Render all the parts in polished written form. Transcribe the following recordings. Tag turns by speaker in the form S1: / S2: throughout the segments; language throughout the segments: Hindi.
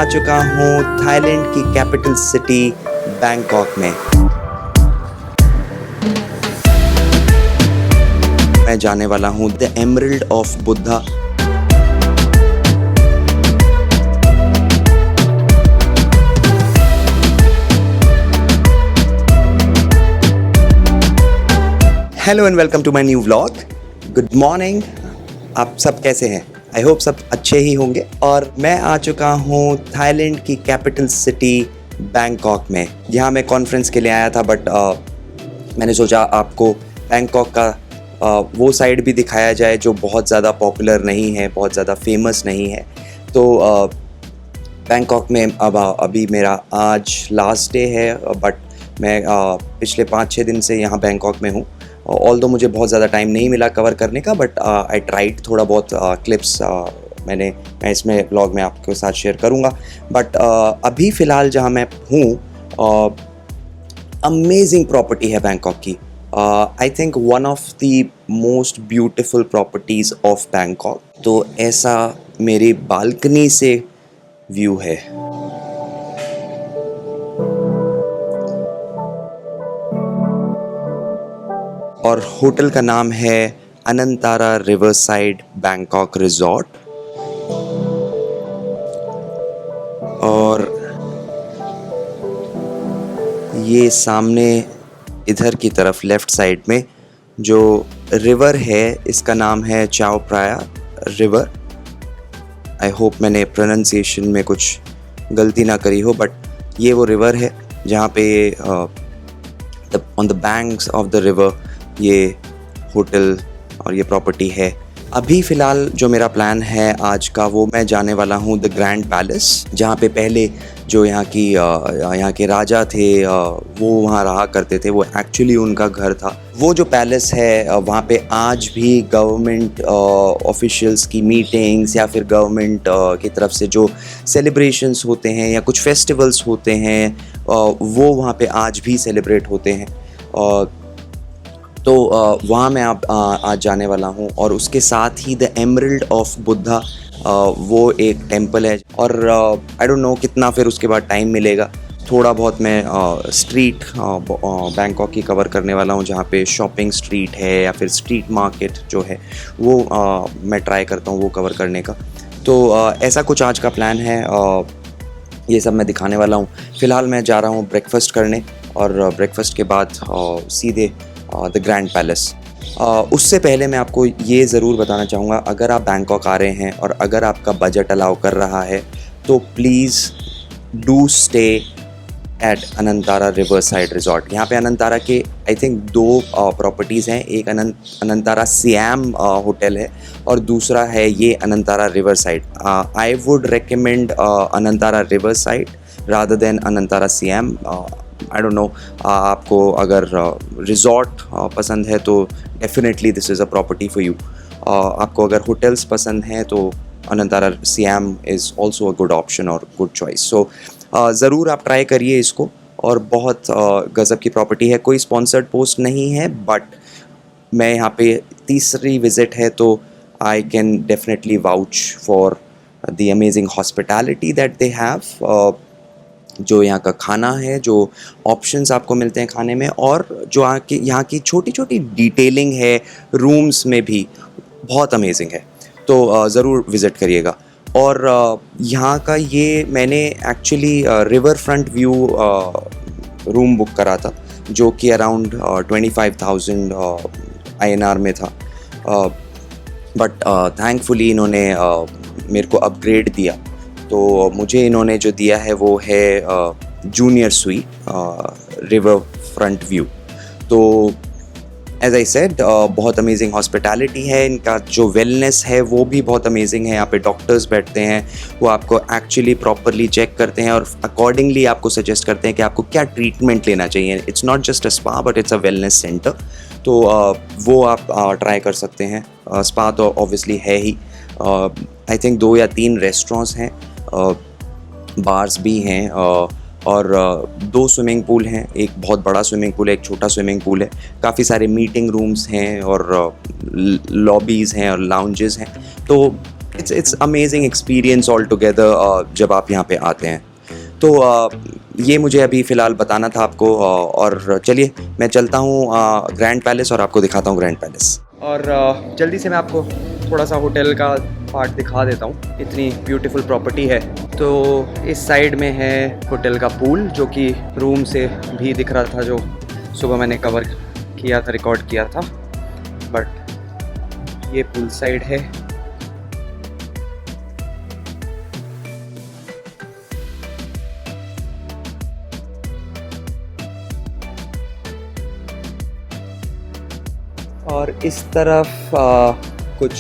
S1: चुका हूँ थाईलैंड की कैपिटल सिटी बैंकॉक में। मैं जाने वाला हूँ the emerald of Buddha. Hello and welcome to my new vlog. Good morning, आप सब कैसे हैं? आई होप सब अच्छे ही होंगे। और मैं आ चुका हूँ थाईलैंड की कैपिटल सिटी बैंकॉक में। यहाँ मैं कॉन्फ्रेंस के लिए आया था, बट मैंने सोचा आपको बैंकॉक का वो साइड भी दिखाया जाए जो बहुत ज़्यादा पॉपुलर नहीं है, बहुत ज़्यादा फेमस नहीं है। तो बैंकॉक में अभी मेरा आज लास्ट डे है, बट मैं पिछले 5-6 दिन से यहाँ बैंकॉक में हूँ। ऑल्दो मुझे बहुत ज़्यादा टाइम नहीं मिला कवर करने का, बट आई ट्राइड थोड़ा बहुत क्लिप्स मैं इसमें व्लॉग में आपके साथ शेयर करूँगा। बट अभी फ़िलहाल जहाँ मैं हूँ, अमेजिंग प्रॉपर्टी है बैंकॉक की। I think one of the most beautiful properties of Bangkok. तो ऐसा मेरी बालकनी से व्यू है। और होटल का नाम है अनंतारा रिवरसाइड बैंकॉक रिजॉर्ट। और ये सामने इधर की तरफ लेफ़्ट साइड में जो रिवर है, इसका नाम है चाओ प्राया रिवर। आई होप मैंने प्रोनाउंसिएशन में कुछ गलती ना करी हो, बट ये वो रिवर है जहाँ पे on the banks of the river ये होटल और ये प्रॉपर्टी है। अभी फ़िलहाल जो मेरा प्लान है आज का, वो मैं जाने वाला हूँ द ग्रैंड पैलेस, जहाँ पे पहले जो यहाँ के राजा थे वो वहाँ रहा करते थे। वो एक्चुअली उनका घर था। वो जो पैलेस है वहाँ पे आज भी गवर्नमेंट ऑफिशियल्स की मीटिंग्स या फिर गवर्नमेंट की तरफ से जो सेलिब्रेशंस होते हैं या कुछ फेस्टिवल्स होते हैं, वो वहाँ पे आज भी सेलिब्रेट होते हैं। तो वहाँ मैं आज जाने वाला हूँ। और उसके साथ ही द एमरल्ड ऑफ बुद्धा, वो एक टेम्पल है। और आई डोंट नो कितना फिर उसके बाद टाइम मिलेगा। थोड़ा बहुत मैं स्ट्रीट बैंकॉक की कवर करने वाला हूँ, जहाँ पे शॉपिंग स्ट्रीट है या फिर स्ट्रीट मार्केट जो है वो मैं ट्राई करता हूँ वो कवर करने का। तो ऐसा कुछ आज का प्लान है। ये सब मैं दिखाने वाला हूँ। फ़िलहाल मैं जा रहा हूँ ब्रेकफास्ट करने, और ब्रेकफास्ट के बाद सीधे द ग्रैंड पैलेस। उससे पहले मैं आपको ये ज़रूर बताना चाहूँगा, अगर आप बैंकॉक आ रहे हैं और अगर आपका बजट अलाउ कर रहा है, तो please do stay at Anantara riverside resort. यहाँ पे अनंतारा के आई थिंक 2 प्रॉपर्टीज़ हैं। एक अनंतारा सियाम होटल है और दूसरा है ये Anantara riverside. I would recommend Anantara riverside rather than Anantara SIAM. I don't know, आपको अगर रिजॉर्ट पसंद है तो definitely this is a property for you. आपको अगर होटल्स पसंद हैं तो Anantara SIAM is also a good option और गुड चॉइस। सो ज़रूर आप ट्राई करिए इसको। और बहुत गज़ब की प्रॉपर्टी है। कोई स्पॉन्सर्ड पोस्ट नहीं है, बट मैं यहाँ पे तीसरी विज़िट है, तो I can definitely vouch for the amazing hospitality that they have. जो यहाँ का खाना है, जो ऑप्शंस आपको मिलते हैं खाने में, और जो यहाँ की छोटी छोटी डिटेलिंग है रूम्स में भी बहुत अमेजिंग है। तो ज़रूर विज़िट करिएगा। और यहाँ का ये मैंने actually river front view room book करा था, जो कि अराउंड 25,000 INR में था। बट थैंकफुली इन्होंने मेरे को अपग्रेड दिया। तो मुझे इन्होंने जो दिया है वो है junior sweet river front view. तो एज आई सेड, बहुत अमेजिंग हॉस्पिटैलिटी है। इनका जो वेलनेस है वो भी बहुत अमेजिंग है। यहाँ पे डॉक्टर्स बैठते हैं, वो आपको एक्चुअली प्रॉपरली चेक करते हैं और अकॉर्डिंगली आपको सजेस्ट करते हैं कि आपको क्या ट्रीटमेंट लेना चाहिए। It's not just a spa, but it's a wellness centre. तो वो आप ट्राई कर सकते हैं। स्पा तो ऑब्वियसली है ही। आई थिंक 2 या 3 रेस्टोरेंट्स हैं, बार्स भी हैं, और 2 स्विमिंग पूल हैं। एक बहुत बड़ा स्विमिंग पूल है, एक छोटा स्विमिंग पूल है। काफ़ी सारे मीटिंग रूम्स हैं और लॉबीज़ हैं और लाउंजेस हैं। तो it's amazing experience all together जब आप यहाँ पे आते हैं। तो ये मुझे अभी फ़िलहाल बताना था आपको, और चलिए मैं चलता हूँ ग्रैंड पैलेस और आपको दिखाता हूँ ग्रैंड पैलेस। और जल्दी से मैं आपको थोड़ा सा होटल का पार्ट दिखा देता हूँ। इतनी ब्यूटीफुल प्रॉपर्टी है। तो इस साइड में है होटल का पूल, जो कि रूम से भी दिख रहा था, जो सुबह मैंने कवर किया था, रिकॉर्ड किया था। बट ये पूल साइड है। और इस तरफ कुछ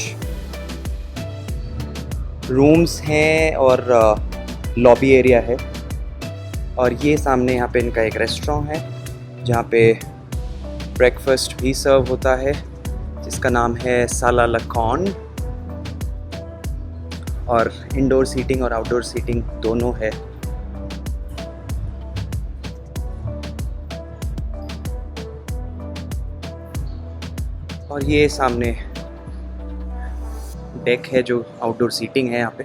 S1: रूम्स हैं और लॉबी एरिया है। और ये सामने यहाँ पे इनका एक रेस्टोरेंट है जहाँ पे ब्रेकफास्ट भी सर्व होता है, जिसका नाम है साला लखौन। और इंडोर सीटिंग और आउटडोर सीटिंग दोनों है। और ये सामने डेक है जो आउटडोर सीटिंग है यहाँ पे।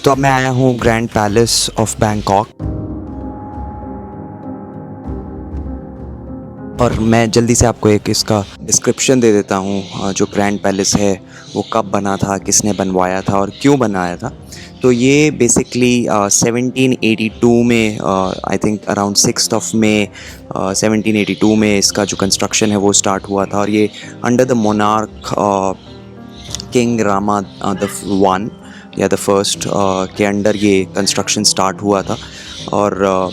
S1: तो अब मैं आया हूँ ग्रैंड पैलेस ऑफ बैंकॉक, और मैं जल्दी से आपको एक इसका डिस्क्रिप्शन दे देता हूँ। जो ग्रैंड पैलेस है वो कब बना था, किसने बनवाया था और क्यों बनाया था। तो ये बेसिकली 1782 में, आई थिंक अराउंड 6 मई 1782 में इसका जो कंस्ट्रक्शन है वो स्टार्ट हुआ था। और ये under the monarch king Rama the one या द फर्स्ट के अंडर ये कंस्ट्रक्शन स्टार्ट हुआ था। और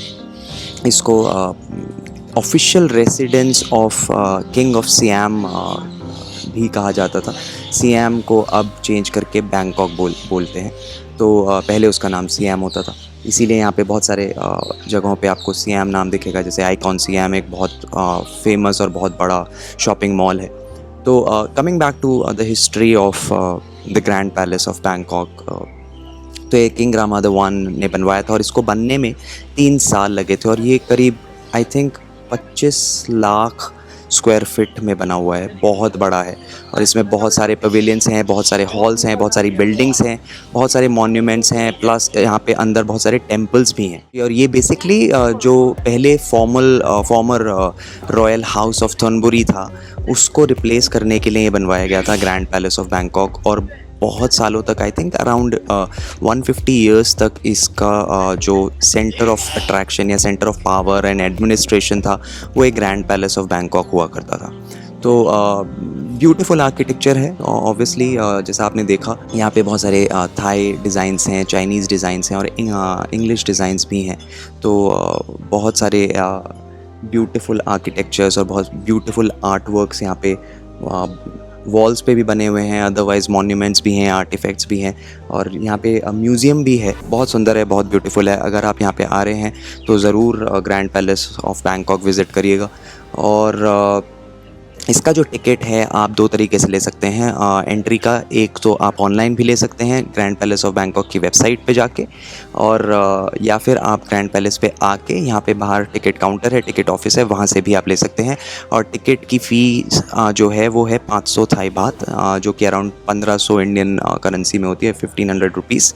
S1: इसको official residence of king of SIAM भी कहा जाता था। सियाम को अब चेंज करके बैंकॉक बोलते हैं। तो पहले उसका नाम सियाम होता था, इसीलिए यहाँ पे बहुत सारे जगहों पे आपको सियाम नाम दिखेगा। जैसे आइकॉन सियाम एक बहुत फेमस और बहुत बड़ा शॉपिंग मॉल है। तो coming back to the history of the grand palace of Bangkok, तो ये किंग रामा द वन ने बनवाया था और इसको बनने में 3 साल लगे थे। और ये करीब I think 25 lakh square feet में बना हुआ है, बहुत बड़ा है। और इसमें बहुत सारे पवेलियंस हैं, बहुत सारे हॉल्स हैं, बहुत सारी बिल्डिंग्स हैं, बहुत सारे मॉन्यूमेंट्स हैं, प्लस यहाँ पे अंदर बहुत सारे टेम्पल्स भी हैं। और ये बेसिकली जो पहले फॉर्मर रॉयल हाउस ऑफ थॉर्नबुरी था, उसको रिप्लेस करने के लिए ये बनवाया गया था ग्रैंड पैलेस ऑफ बैंकॉक। और बहुत सालों तक, आई थिंक अराउंड 150 ईयर्स तक इसका जो सेंटर ऑफ अट्रैक्शन या centre of power and administration था, वो एक ग्रैंड पैलेस ऑफ बैंकॉक हुआ करता था। तो ब्यूटीफुल आर्किटेक्चर है ऑब्वियसली। जैसा आपने देखा, यहाँ पे बहुत सारे थाई डिज़ाइंस हैं, चाइनीज़ डिज़ाइंस हैं और इंग्लिश डिज़ाइंस भी हैं। तो बहुत सारे ब्यूटीफुल आर्किटेक्चर्स और बहुत ब्यूटीफुल आर्ट वर्क्स यहाँ पे वॉल्स पे भी बने हुए हैं। अदरवाइज़ मॉन्यूमेंट्स भी हैं, आर्टिफैक्ट्स भी हैं। और यहाँ पे म्यूज़ियम भी है, बहुत सुंदर है, बहुत ब्यूटीफुल है। अगर आप यहाँ पे आ रहे हैं तो ज़रूर grand palace of Bangkok visit करिएगा। और इसका जो टिकट है आप 2 तरीके से ले सकते हैं एंट्री का। एक तो आप ऑनलाइन भी ले सकते हैं ग्रैंड पैलेस ऑफ बैंकॉक की वेबसाइट पे जाके, और या फिर आप ग्रैंड पैलेस पे आके यहाँ पे बाहर टिकट काउंटर है, टिकट ऑफिस है, वहाँ से भी आप ले सकते हैं। और टिकट की फ़ीस जो है वो है 500 थाई बात, जो कि अराउंड 1500 इंडियन करेंसी में होती है, 1500 रुपीज़।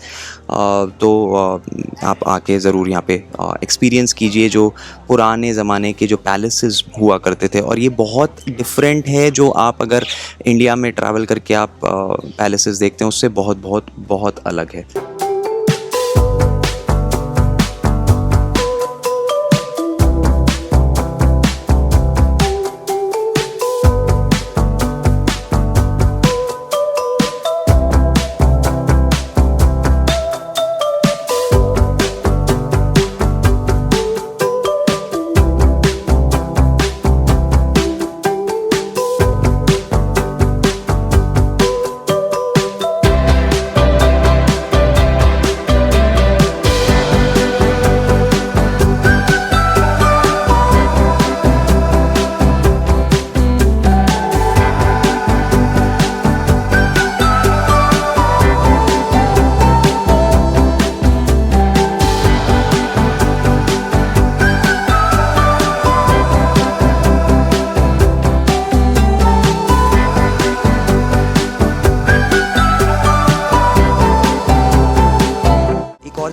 S1: तो आप आके ज़रूर यहाँ पे एक्सपीरियंस कीजिए जो पुराने ज़माने के जो पैलेसेस हुआ करते थे। और ये बहुत डिफरेंट है, जो आप अगर इंडिया में ट्रैवल करके आप पैलेसेस देखते हैं उससे बहुत बहुत बहुत अलग है।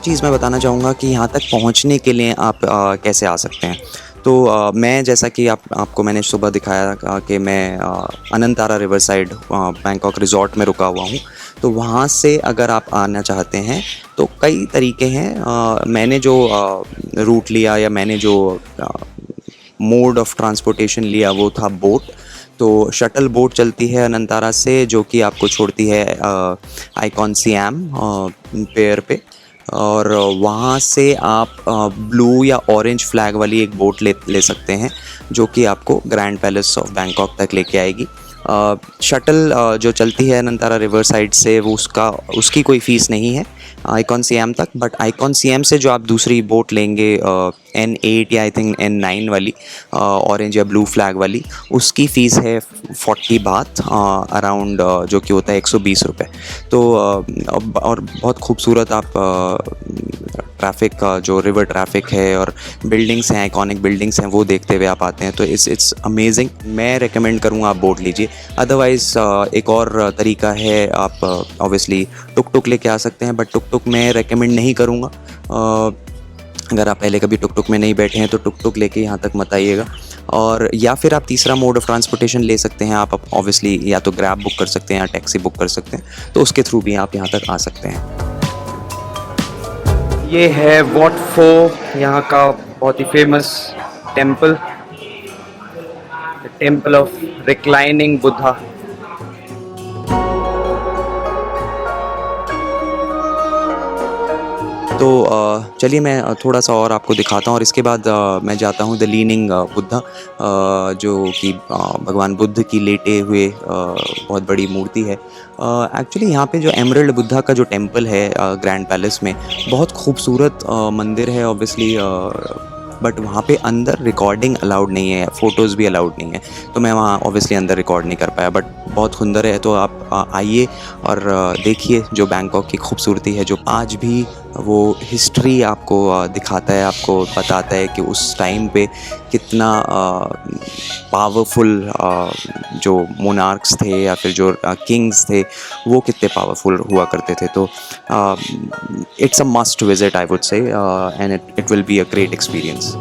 S1: चीज़ मैं बताना चाहूँगा कि यहाँ तक पहुँचने के लिए आप कैसे आ सकते हैं। तो मैं जैसा कि आपको मैंने सुबह दिखाया कि मैं Anantara river side Bangkok resort में रुका हुआ हूँ। तो वहाँ से अगर आप आना चाहते हैं तो कई तरीके हैं। मैंने जो रूट लिया या मैंने जो मोड ऑफ ट्रांसपोर्टेशन लिया वो था बोट। तो शटल बोट चलती है अनंतारा से जो कि आपको छोड़ती है आइकॉन सियाम पियर पे, और वहाँ से आप ब्लू या ऑरेंज फ्लैग वाली एक बोट ले सकते हैं जो कि आपको ग्रैंड पैलेस ऑफ बैंकॉक तक लेके आएगी। शटल जो चलती है अनंतारा रिवर साइड से वो उसकी कोई फ़ीस नहीं है आइकॉन सियाम तक, बट आइकॉन सियाम से जो आप दूसरी बोट लेंगे N8 या आई थिंक N9 वाली ऑरेंज या ब्लू फ्लैग वाली, उसकी फ़ीस है 40 बात अराउंड, जो कि होता है 120 रुपये। तो और बहुत खूबसूरत आप ट्रैफिक का जो रिवर ट्रैफिक है और बिल्डिंग्स हैं, आइकॉनिक बिल्डिंग्स हैं, वो देखते हुए आप आते हैं। तो इट्स अमेजिंग। मैं रेकमेंड करूँगा आप बोट लीजिए। अदरवाइज़ एक और तरीका है, आप ऑब्वियसली टुक टुक लेके आ सकते हैं, बट टुक टुक मैं रेकमेंड नहीं करूँगा। अगर आप पहले कभी टुक टुक में नहीं बैठे हैं तो टुक टुक लेके यहाँ तक मत आइएगा। और या फिर आप तीसरा मोड ऑफ़ ट्रांसपोर्टेशन ले सकते हैं। आप ऑब्वियसली या तो ग्रैब बुक कर सकते हैं या टैक्सी बुक कर सकते हैं, तो उसके थ्रू भी आप यहाँ तक आ सकते हैं। ये है वॉट फो, यहाँ का बहुत ही famous temple, temple of reclining Buddha. तो चलिए मैं थोड़ा सा और आपको दिखाता हूँ और इसके बाद मैं जाता हूँ द लीनिंग बुद्धा, जो कि भगवान बुद्ध की लेटे हुए बहुत बड़ी मूर्ति है। एक्चुअली यहाँ पे जो एमरल्ड बुद्धा का जो टेम्पल है ग्रैंड पैलेस में, बहुत खूबसूरत मंदिर है ऑब्वियसली, बट वहाँ पे अंदर रिकॉर्डिंग अलाउड नहीं है, फ़ोटोज़ भी अलाउड नहीं है, तो मैं वहाँ ऑब्वियसली अंदर रिकॉर्ड नहीं कर पाया। बट बहुत सुंदर है, तो आप आइए और देखिए जो बैंकॉक की खूबसूरती है, जो आज भी वो हिस्ट्री आपको दिखाता है, आपको बताता है कि उस टाइम पे कितना पावरफुल जो मोनार्क्स थे या फिर जो किंग्स थे वो कितने पावरफुल हुआ करते थे। तो it's a must visit I would say, and it will be a great experience.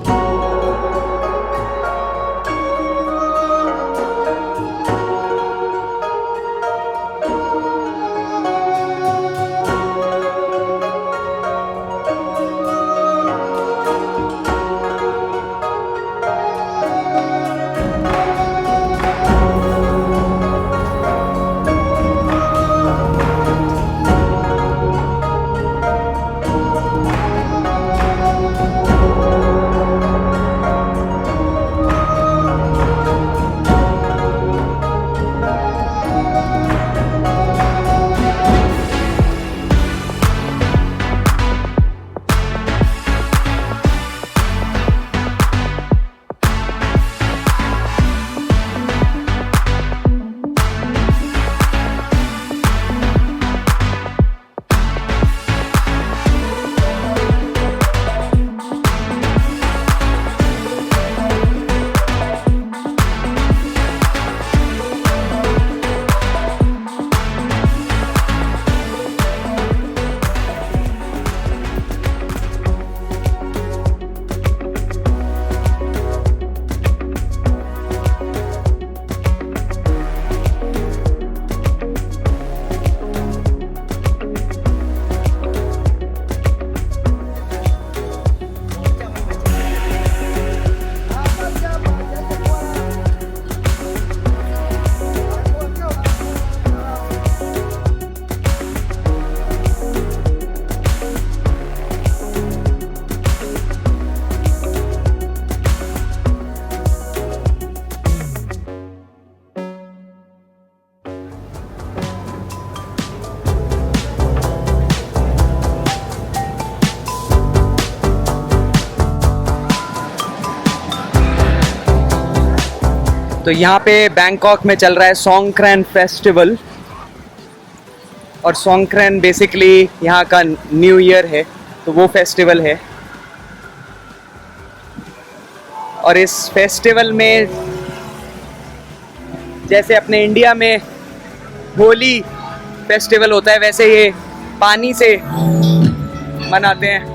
S1: तो यहाँ पे बैंकॉक में चल रहा है सोंगक्रेन फेस्टिवल, और सोंगक्रेन बेसिकली यहाँ का न्यू ईयर है, तो वो फेस्टिवल है। और इस फेस्टिवल में जैसे अपने इंडिया में होली फेस्टिवल होता है, वैसे ये पानी से
S2: मनाते हैं।